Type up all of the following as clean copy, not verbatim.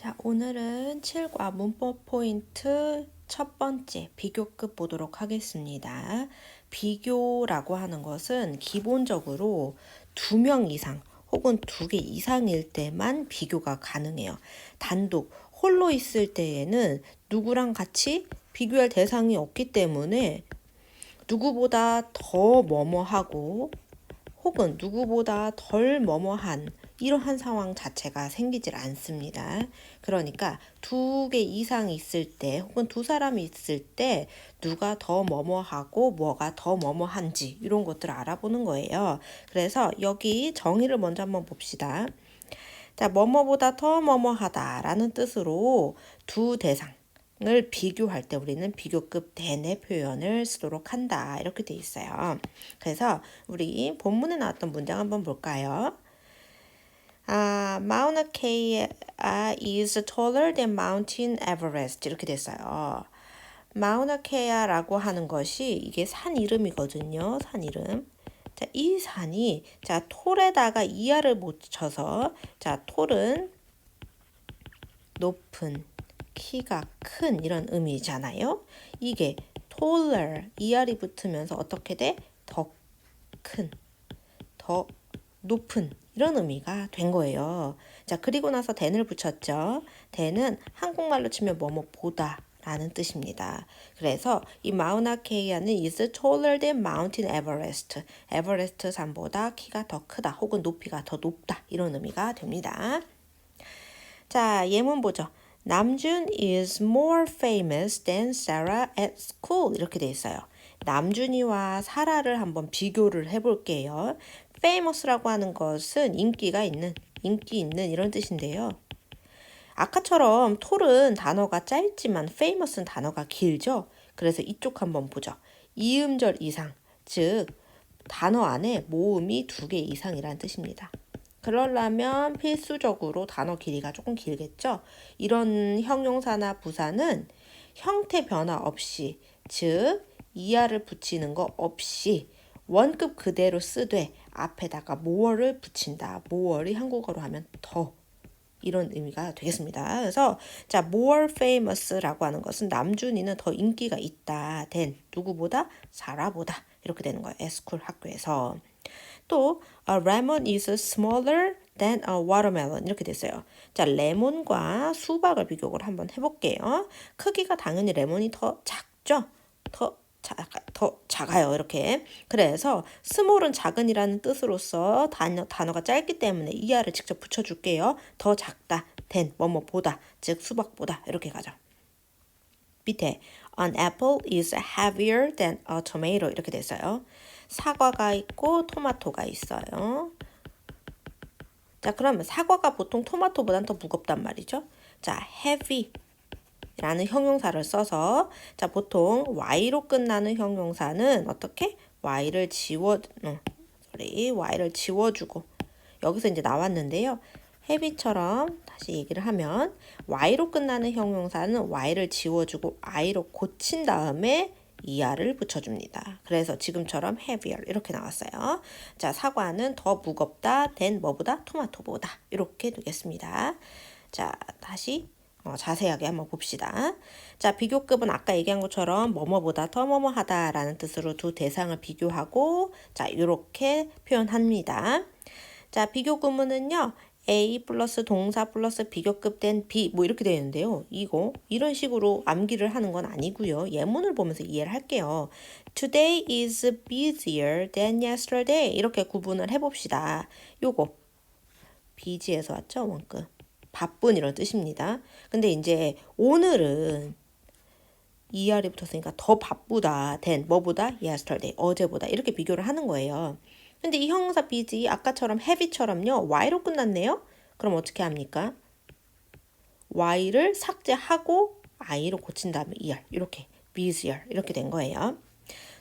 자, 오늘은 7과 문법 포인트 첫 번째 비교급 보도록 하겠습니다. 비교라고 하는 것은 기본적으로 2명 이상 혹은 2개 이상일 때만 비교가 가능해요. 단독, 홀로 있을 때에는 누구랑 같이 비교할 대상이 없기 때문에 누구보다 더 뭐뭐하고 혹은 누구보다 덜 뭐뭐한 이러한 상황 자체가 생기질 않습니다. 그러니까 2개 이상 있을 때 혹은 2사람이 있을 때 누가 더 뭐뭐하고 뭐가 더 뭐뭐한지 이런 것들을 알아보는 거예요. 그래서 여기 정의를 먼저 한번 봅시다. 자, 뭐뭐보다 더 뭐뭐하다라는 뜻으로 두 대상 을 비교할 때 우리는 비교급 대내 표현을 쓰도록 한다. 이렇게 돼 있어요. 그래서 우리 본문에 나왔던 문장 한번 볼까요? Mauna Kea is taller than Mountain Everest 이렇게 됐어요. 마우나 케아라고 하는 것이 이게 산 이름이거든요. 산 이름. 자, 이 산이 자 톨에다가 이하를 붙여서 자 톨은 높은 키가 큰 이런 의미잖아요. 이게 taller 이알이 붙으면서 어떻게 돼? 더 큰, 더 높은 이런 의미가 된 거예요. 자, 그리고 나서 than을 붙였죠. than은 한국말로 치면 뭐뭐 보다 라는 뜻입니다. 그래서 이 마우나 케이아는 is taller than Mountain Everest. 에버레스트 산보다 키가 더 크다 혹은 높이가 더 높다 이런 의미가 됩니다. 자, 예문 보죠. 남준 is more famous than Sarah at school 이렇게 돼 있어요. 남준이와 사라를 한번 비교를 해볼게요. famous라고 하는 것은 인기 있는 이런 뜻인데요. 아까처럼 톨은 단어가 짧지만 famous는 단어가 길죠. 그래서 이쪽 한번 보죠. 이음절 이상, 즉 단어 안에 모음이 2개 이상이라는 뜻입니다. 그러려면 필수적으로 단어 길이가 조금 길겠죠. 이런 형용사나 부사는 형태 변화 없이, 즉 이하를 붙이는 거 없이 원급 그대로 쓰되 앞에다가 more를 붙인다. more이 한국어로 하면 더 이런 의미가 되겠습니다. 그래서 자 more famous라고 하는 것은 남준이는 더 인기가 있다. than 누구보다 사라보다 이렇게 되는 거예요. 에스쿨 학교에서. 또 a lemon is smaller than a watermelon 이렇게 됐어요. 자, 레몬과 수박을 비교를 한번 해볼게요. 크기가 당연히 레몬이 더 작죠? 더 작아요. 이렇게. 그래서 small은 작은이라는 뜻으로서 단어가 짧기 때문에 이하를 직접 붙여줄게요. 더 작다, than 뭐뭐보다, 즉 수박보다 이렇게 가죠. 밑에 an apple is heavier than a tomato 이렇게 됐어요. 사과가 있고 토마토가 있어요. 자, 그러면 사과가 보통 토마토보다는 더 무겁단 말이죠. 자, heavy 라는 형용사를 써서 자, 보통 y로 끝나는 형용사는 어떻게? y를 지워주고 여기서 이제 나왔는데요. heavy처럼 다시 얘기를 하면 y로 끝나는 형용사는 y를 지워주고 i로 고친 다음에 이하를 붙여줍니다. 그래서 지금처럼 heavier 이렇게 나왔어요. 자, 사과는 더 무겁다 than 뭐보다? 토마토보다 이렇게 되겠습니다. 자, 다시 자세하게 한번 봅시다. 자, 비교급은 아까 얘기한 것처럼 뭐뭐보다 더 뭐뭐하다라는 뜻으로 두 대상을 비교하고 자, 이렇게 표현합니다. 자, 비교 구문은요. A 플러스 동사 플러스 비교급 된 B 뭐 이렇게 되는데요. 이런 식으로 암기를 하는 건 아니고요. 예문을 보면서 이해를 할게요. Today is busier than yesterday 이렇게 구분을 해봅시다. 요거 busy에서 왔죠? 원급. 바쁜 이런 뜻입니다. 근데 이제 오늘은 ER이 붙었으니까 더 바쁘다 than 뭐보다? yesterday 어제보다 이렇게 비교를 하는 거예요. 근데 이 형용사 busy 아까처럼 heavy처럼요. y로 끝났네요. 그럼 어떻게 합니까? y를 삭제하고 i로 고친 다음에 er 이렇게 busier 이렇게 된 거예요.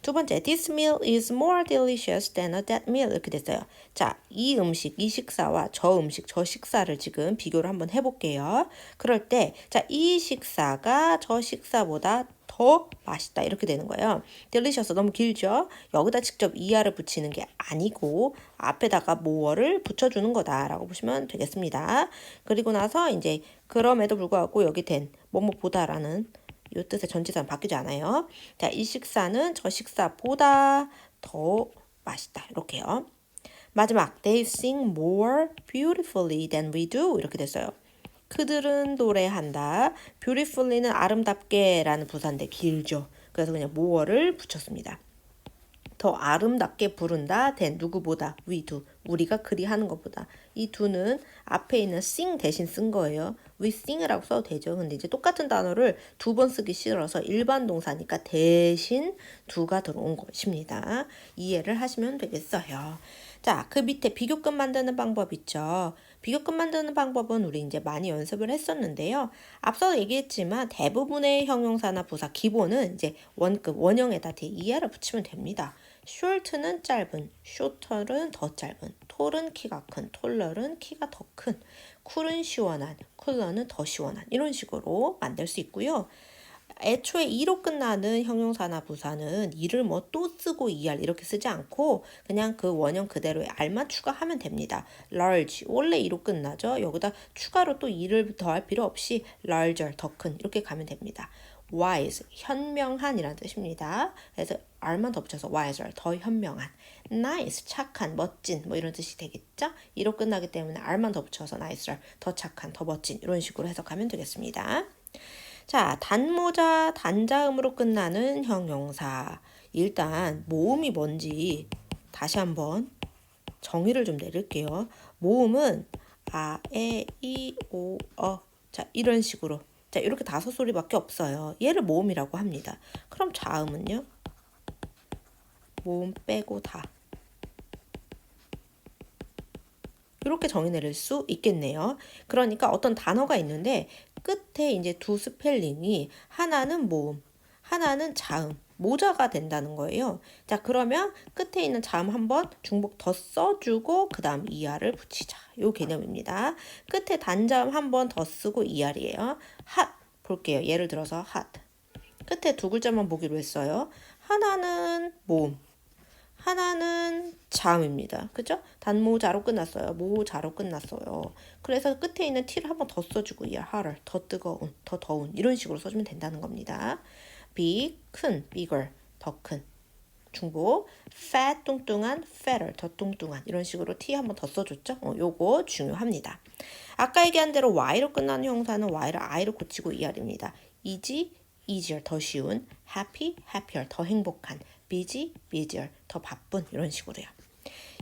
두 번째, this meal is more delicious than a that meal 이렇게 됐어요. 자, 이 음식, 이 식사와 저 음식, 저 식사를 지금 비교를 한번 해볼게요. 그럴 때, 자, 이 식사가 저 식사보다 더 더 맛있다 이렇게 되는 거예요. delicious 너무 길죠? 여기다 직접 er를 붙이는 게 아니고 앞에다가 more를 붙여주는 거다라고 보시면 되겠습니다. 그리고 나서 이제 그럼에도 불구하고 여기 된 뭐뭐보다라는 이 뜻의 전치사는 바뀌지 않아요. 자, 이 식사는 저 식사보다 더 맛있다 이렇게요. 마지막 they sing more beautifully than we do 이렇게 됐어요. 그들은 노래한다. beautifully는 아름답게 라는 부사인데 길죠. 그래서 그냥 more를 붙였습니다. 더 아름답게 부른다 than 누구보다 we do 우리가 그리 하는 것보다 이 do는 앞에 있는 sing 대신 쓴 거예요. we sing이라고 써도 되죠. 근데 이제 똑같은 단어를 두 번 쓰기 싫어서 일반 동사니까 대신 do가 들어온 것입니다. 이해를 하시면 되겠어요. 자, 그 밑에 비교급 만드는 방법 있죠. 비교급 만드는 방법은 우리 이제 많이 연습을 했었는데요. 앞서 얘기했지만 대부분의 형용사나 부사 기본은 이제 원급, 원형에다 뒤에 er를 붙이면 됩니다. short는 짧은, shorter는 더 짧은, tall은 키가 큰, taller은 키가 더 큰, cool은 시원한, cooler는 더 시원한 이런 식으로 만들 수 있고요. 애초에 e로 끝나는 형용사나 부사는 e를 뭐 또 쓰고 er 이렇게 쓰지 않고 그냥 그 원형 그대로의 r만 추가하면 됩니다. large 원래 e로 끝나죠. 여기다 추가로 또 e를 더할 필요 없이 larger 더 큰 이렇게 가면 됩니다. wise 현명한이라는 뜻입니다. 그래서 r만 더 붙여서 wiser 더 현명한, nice 착한 멋진 뭐 이런 뜻이 되겠죠. e로 끝나기 때문에 r만 더 붙여서 nicer 더 착한 더 멋진 이런 식으로 해석하면 되겠습니다. 자, 단모자, 단자음으로 끝나는 형용사. 일단 모음이 뭔지 다시 한번 정의를 좀 내릴게요. 모음은 아, 에, 이, 오, 어. 자, 이런 식으로. 자, 이렇게 5소리밖에 없어요. 얘를 모음이라고 합니다. 그럼 자음은요? 모음 빼고 다. 이렇게 정의 내릴 수 있겠네요. 그러니까 어떤 단어가 있는데 끝에 이제 두 스펠링이 하나는 모음, 하나는 자음, 모자가 된다는 거예요. 자, 그러면 끝에 있는 자음 한번 중복 더 써주고 그 다음 er를 붙이자. 요 개념입니다. 끝에 단자음 한번 더 쓰고 er이에요. hot 볼게요. 예를 들어서 hot. 끝에 두 글자만 보기로 했어요. 하나는 모음, 하나는 자음입니다. 그죠? 단모자로 끝났어요. 모자로 끝났어요. 그래서 끝에 있는 t를 한번 더 써주고 hotter, 더 뜨거운, 더 더운 이런 식으로 써주면 된다는 겁니다. big, 큰, bigger, 더 큰. 중복, fat, 뚱뚱한, fatter, 더 뚱뚱한 이런 식으로 t 한번 더 써줬죠? 요거 중요합니다. 아까 얘기한 대로 y로 끝나는 형사는 y를 i로 고치고 er입니다. easy, easier, 더 쉬운, happy, happier, 더 행복한, busy, busier, 더 바쁜 이런 식으로요.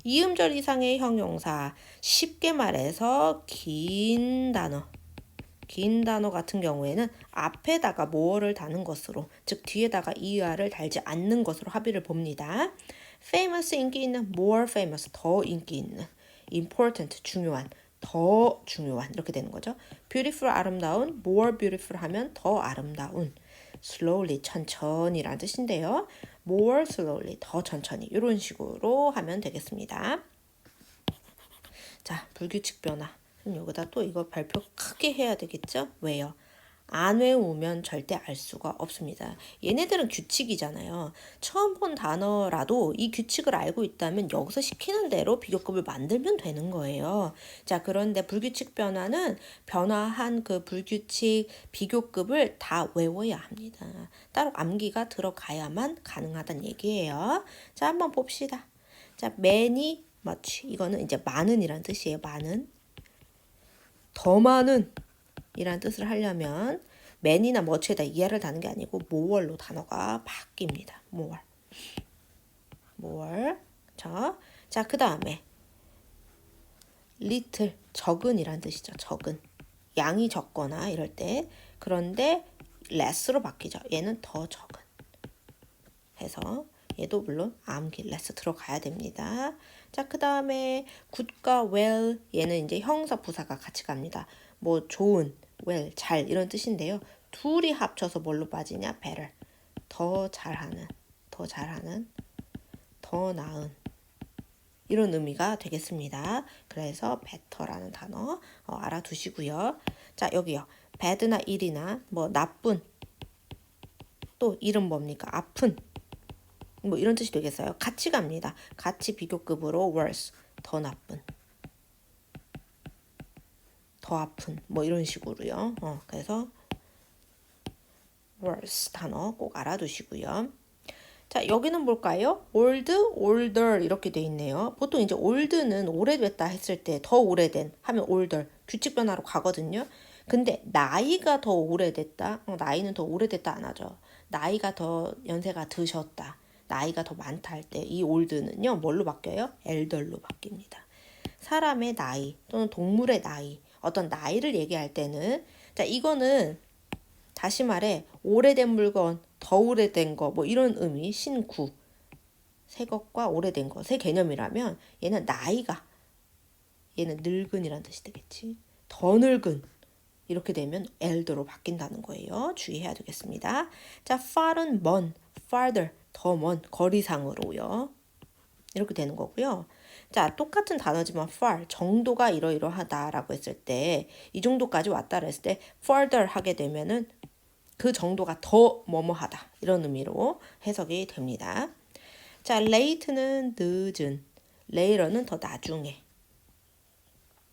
이음절 이상의 형용사 쉽게 말해서 긴 단어 같은 경우에는 앞에다가 more를 다는 것으로 즉 뒤에다가 er를 달지 않는 것으로 합의를 봅니다. famous 인기 있는, more famous 더 인기 있는, important 중요한, 더 중요한 이렇게 되는 거죠. beautiful 아름다운, more beautiful 하면 더 아름다운, slowly 천천히라는 뜻인데요. more slowly 더 천천히 이런 식으로 하면 되겠습니다. 자, 불규칙 변화. 그럼 여기다 또 이거 발표 크게 해야 되겠죠? 왜요? 안 외우면 절대 알 수가 없습니다. 얘네들은 규칙이잖아요. 처음 본 단어라도 이 규칙을 알고 있다면 여기서 시키는 대로 비교급을 만들면 되는 거예요. 자, 그런데 불규칙 변화는 변화한 그 불규칙 비교급을 다 외워야 합니다. 따로 암기가 들어가야만 가능하다는 얘기예요. 자, 한번 봅시다. 자, many, much 이거는 이제 많은이란 뜻이에요. 많은. 더 많은 이란 뜻을 하려면 man이나 much에다 er를 다는 게 아니고 more로 단어가 바뀝니다. more. 자, 그 다음에 little 적은이란 뜻이죠. 적은. 양이 적거나 이럴 때. 그런데 less로 바뀌죠. 얘는 더 적은. 해서 얘도 물론 암기 less 들어가야 됩니다. 자, 그 다음에 good과 well 얘는 이제 형사 부사가 같이 갑니다. 뭐 좋은, well, 잘 이런 뜻인데요. 둘이 합쳐서 뭘로 빠지냐? better. 더 잘하는, 더 나은 이런 의미가 되겠습니다. 그래서 better라는 단어 알아두시고요. 자, 여기요. bad나 ill이나 뭐 나쁜 또 이름 뭡니까? 아픈. 뭐 이런 뜻이 되겠어요. 같이 갑니다. 같이 비교급으로 worse. 더 나쁜. 더 아픈. 뭐 이런 식으로요. 그래서 worse 단어 꼭 알아두시고요. 자, 여기는 뭘까요? old, older 이렇게 돼 있네요. 보통 이제 old는 오래됐다 했을 때 더 오래된 하면 older 규칙 변화로 가거든요. 근데 나이가 더 오래됐다. 나이는 더 오래됐다 안 하죠. 나이가 더 연세가 드셨다. 나이가 더 많다 할 때 이 old는요. 뭘로 바뀌어요? elder로 바뀝니다. 사람의 나이 또는 동물의 나이, 어떤 나이를 얘기할 때는 자, 이거는 다시 말해 오래된 물건, 더 오래된 거 뭐 이런 의미, 신구, 새 것과 오래된 거, 새 개념이라면 얘는 나이가 얘는 늙은이란 뜻이 되겠지. 더 늙은 이렇게 되면 elder로 바뀐다는 거예요. 주의해야 되겠습니다. 자, far은 먼, farther 더 먼 거리상으로요. 이렇게 되는 거고요. 자, 똑같은 단어지만 far 정도가 이러이러하다라고 했을 때 이 정도까지 왔다라 했을 때 further 하게 되면은 그 정도가 더 뭐뭐하다 이런 의미로 해석이 됩니다. 자, late는 늦은, later는 더 나중에,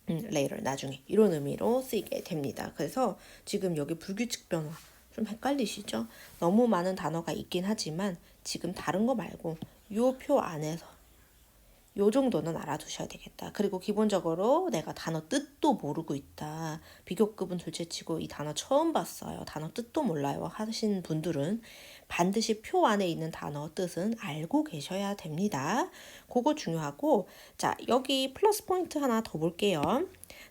later 나중에 이런 의미로 쓰이게 됩니다. 그래서 지금 여기 불규칙 변화 좀 헷갈리시죠? 너무 많은 단어가 있긴 하지만 지금 다른 거 말고 요 표 안에서 요 정도는 알아두셔야 되겠다. 그리고 기본적으로 내가 단어 뜻도 모르고 있다. 비교급은 둘째치고 이 단어 처음 봤어요. 단어 뜻도 몰라요 하신 분들은 반드시 표 안에 있는 단어 뜻은 알고 계셔야 됩니다. 그거 중요하고 자, 여기 플러스 포인트 하나 더 볼게요.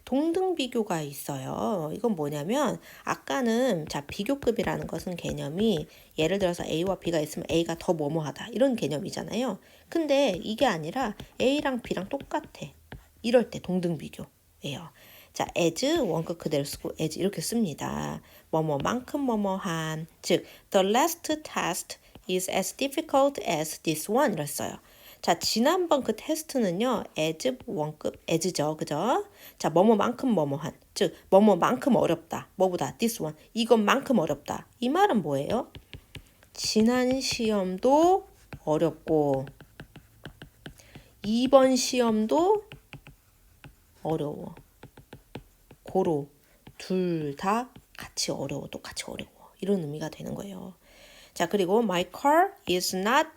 동등 비교가 있어요. 이건 뭐냐면 아까는 자, 비교급이라는 것은 개념이 예를 들어서 A와 B가 있으면 A가 더 뭐뭐하다 이런 개념이잖아요. 근데 이게 아니라 A랑 B랑 똑같아. 이럴 때 동등 비교예요. 자, as 원급 그대로 쓰고 as 이렇게 씁니다. 뭐뭐만큼 뭐뭐한 즉 the last test is as difficult as this one 이랬어요. 자, 지난번 그 테스트는요. as 원급 as죠. 그죠? 자, 뭐뭐만큼 뭐뭐한 즉 뭐뭐만큼 어렵다. 뭐보다 this one 이것만큼 어렵다. 이 말은 뭐예요? 지난 시험도 어렵고 이번 시험도 어려워. 고로 둘 다 같이 어려워. 똑같이 어려워. 이런 의미가 되는 거예요. 자, 그리고 my car is not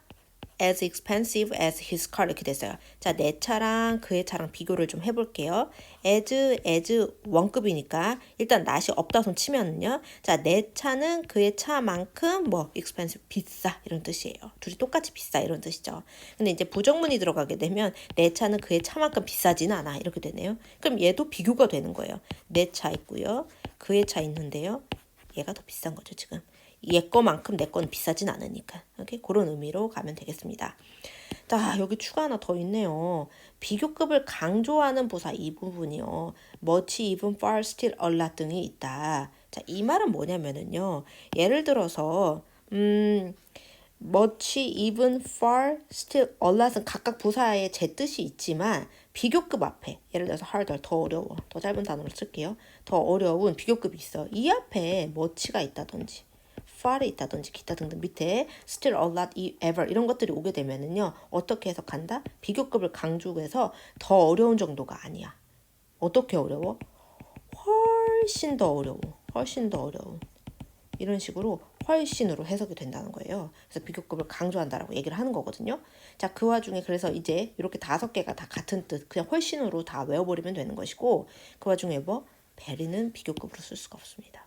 as expensive as his car 이렇게 됐어요. 자, 내 차랑 그의 차랑 비교를 좀 해볼게요. as 원급이니까 일단 not이 없다 손 치면은요. 자, 내 차는 그의 차만큼 뭐 expensive 비싸 이런 뜻이에요. 둘이 똑같이 비싸 이런 뜻이죠. 근데 이제 부정문이 들어가게 되면 내 차는 그의 차만큼 비싸지는 않아 이렇게 되네요. 그럼 얘도 비교가 되는 거예요. 내 차 있고요. 그의 차 있는데요. 얘가 더 비싼 거죠 지금. 얘 거만큼 내 거는 비싸진 않으니까. 이렇게 그런 의미로 가면 되겠습니다. 자, 여기 추가 하나 더 있네요. 비교급을 강조하는 부사 이 부분이요. much, even, far, still, a lot 등이 있다. 자, 이 말은 뭐냐면은요. 예를 들어서 much, even, far, still, a lot은 각각 부사에 제 뜻이 있지만 비교급 앞에 예를 들어서 harder 더 어려워. 더 짧은 단어로 쓸게요. 더 어려운 비교급이 있어. 이 앞에 much가 있다든지 far이 있다든지 기타 등등 밑에 still a lot, ever 이런 것들이 오게 되면은요. 어떻게 해석한다? 비교급을 강조해서 더 어려운 정도가 아니야. 어떻게 어려워? 훨씬 더 어려워. 훨씬 더 어려운. 이런 식으로 훨씬으로 해석이 된다는 거예요. 그래서 비교급을 강조한다라고 얘기를 하는 거거든요. 자, 그 와중에 그래서 이제 이렇게 5개가 다 같은 뜻, 그냥 훨씬으로 다 외워버리면 되는 것이고 그 와중에 뭐? very는 비교급으로 쓸 수가 없습니다.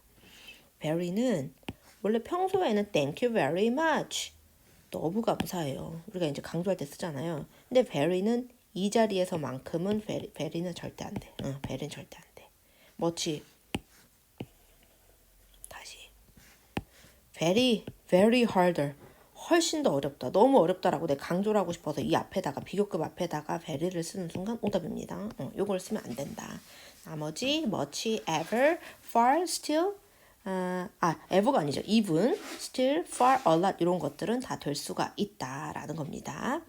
very는 원래 평소에는 thank you very much 너무 감사해요. 우리가 이제 강조할 때 쓰잖아요. 근데 very는 이 자리에서만큼은 very는 절대 안 돼. very는 절대 안 돼. much 다시 very very harder 훨씬 더 어렵다. 너무 어렵다라고 내가 강조를 하고 싶어서 이 앞에다가 비교급 앞에다가 very를 쓰는 순간 오답입니다. 요걸 쓰면 안 된다. 나머지 much, ever, far, still ever가 아니죠. even, still, far, a lot 이런 것들은 다 될 수가 있다라는 겁니다.